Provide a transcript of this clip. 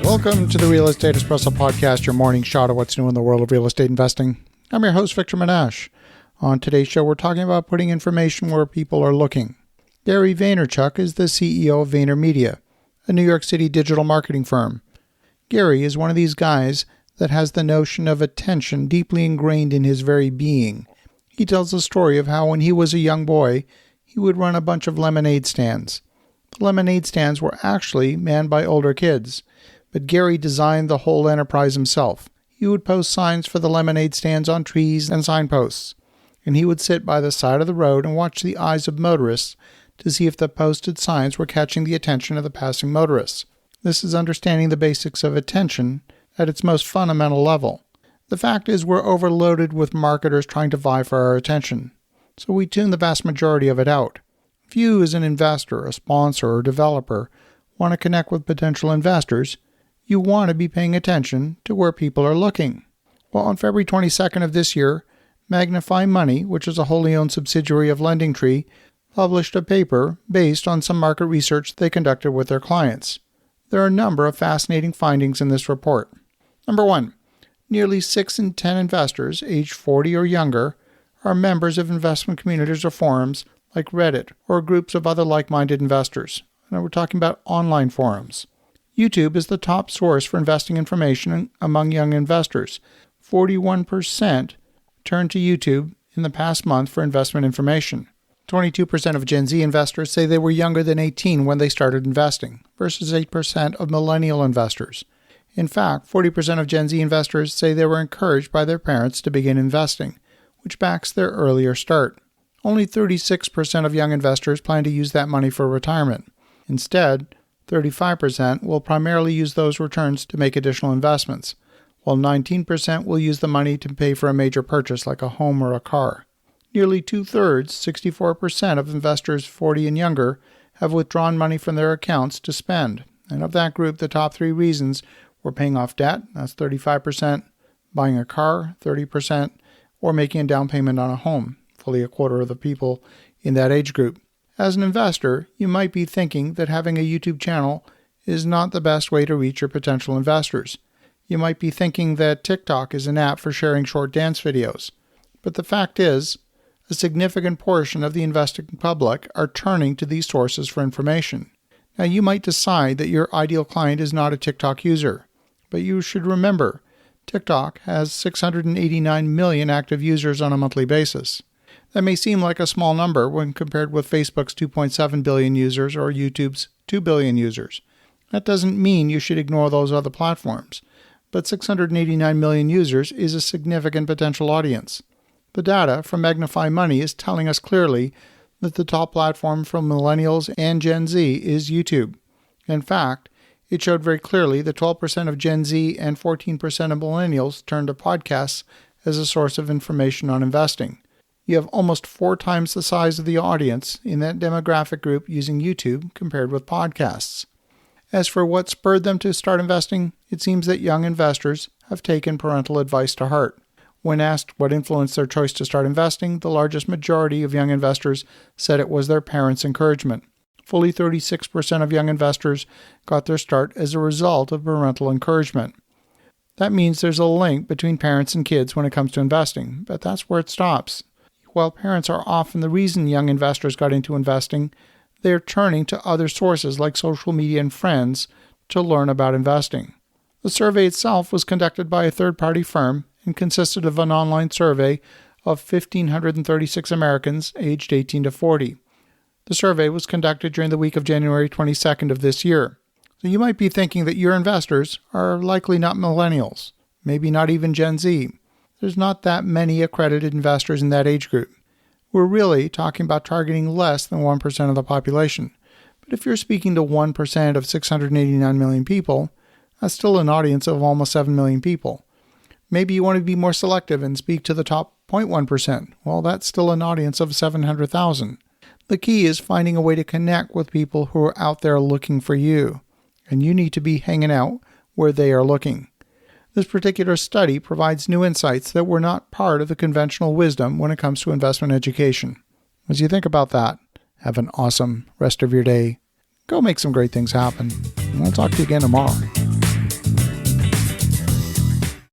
Welcome to the Real Estate Espresso Podcast, your morning shot of what's new in the world of real estate investing. I'm your host, Victor Menashe. On today's show, we're talking about putting information where people are looking. Gary Vaynerchuk is the CEO of Vaynermedia, a New York City digital marketing firm. Gary is one of these guys that has the notion of attention deeply ingrained in his very being. He tells the story of how when he was a young boy, he would run a bunch of lemonade stands. The lemonade stands were actually manned by older kids, but Gary designed the whole enterprise himself. He would post signs for the lemonade stands on trees and signposts, and he would sit by the side of the road and watch the eyes of motorists to see if the posted signs were catching the attention of the passing motorists. This is understanding the basics of attention at its most fundamental level. The fact is we're overloaded with marketers trying to vie for our attention, so we tune the vast majority of it out. If you, as an investor, a sponsor, or developer, want to connect with potential investors, you want to be paying attention to where people are looking. Well, on February 22nd of this year, Magnify Money, which is a wholly owned subsidiary of LendingTree, published a paper based on some market research they conducted with their clients. There are a number of fascinating findings in this report. Number 1, nearly 6 in 10 investors aged 40 or younger are members of investment communities or forums like Reddit or groups of other like-minded investors. And we're talking about online forums. YouTube is the top source for investing information among young investors. 41% turned to YouTube in the past month for investment information. 22% of Gen Z investors say they were younger than 18 when they started investing, versus 8% of millennial investors. In fact, 40% of Gen Z investors say they were encouraged by their parents to begin investing, which backs their earlier start. Only 36% of young investors plan to use that money for retirement. Instead, 35% will primarily use those returns to make additional investments, while 19% will use the money to pay for a major purchase like a home or a car. Nearly two-thirds, 64% of investors 40 and younger, have withdrawn money from their accounts to spend. And of that group, the top 3 reasons were paying off debt, that's 35%, buying a car, 30%, or making a down payment on a home, fully a quarter of the people in that age group. As an investor, you might be thinking that having a YouTube channel is not the best way to reach your potential investors. You might be thinking that TikTok is an app for sharing short dance videos. But the fact is, a significant portion of the investing public are turning to these sources for information. Now, you might decide that your ideal client is not a TikTok user, but you should remember, TikTok has 689 million active users on a monthly basis. That may seem like a small number when compared with Facebook's 2.7 billion users or YouTube's 2 billion users. That doesn't mean you should ignore those other platforms, but 689 million users is a significant potential audience. The data from Magnify Money is telling us clearly that the top platform for millennials and Gen Z is YouTube. In fact, it showed very clearly that 12% of Gen Z and 14% of millennials turn to podcasts as a source of information on investing. You have almost 4 times the size of the audience in that demographic group using YouTube compared with podcasts. As for what spurred them to start investing, it seems that young investors have taken parental advice to heart. When asked what influenced their choice to start investing, the largest majority of young investors said it was their parents' encouragement. Fully 36% of young investors got their start as a result of parental encouragement. That means there's a link between parents and kids when it comes to investing, but that's where it stops. While parents are often the reason young investors got into investing, they are turning to other sources like social media and friends to learn about investing. The survey itself was conducted by a third-party firm and consisted of an online survey of 1,536 Americans aged 18 to 40. The survey was conducted during the week of January 22nd of this year. So you might be thinking that your investors are likely not millennials, maybe not even Gen Z. There's not that many accredited investors in that age group. We're really talking about targeting less than 1% of the population. But if you're speaking to 1% of 689 million people, that's still an audience of almost 7 million people. Maybe you want to be more selective and speak to the top 0.1%. Well, that's still an audience of 700,000. The key is finding a way to connect with people who are out there looking for you, and you need to be hanging out where they are looking. This particular study provides new insights that were not part of the conventional wisdom when it comes to investment education. As you think about that, have an awesome rest of your day. Go make some great things happen. And I'll talk to you again tomorrow.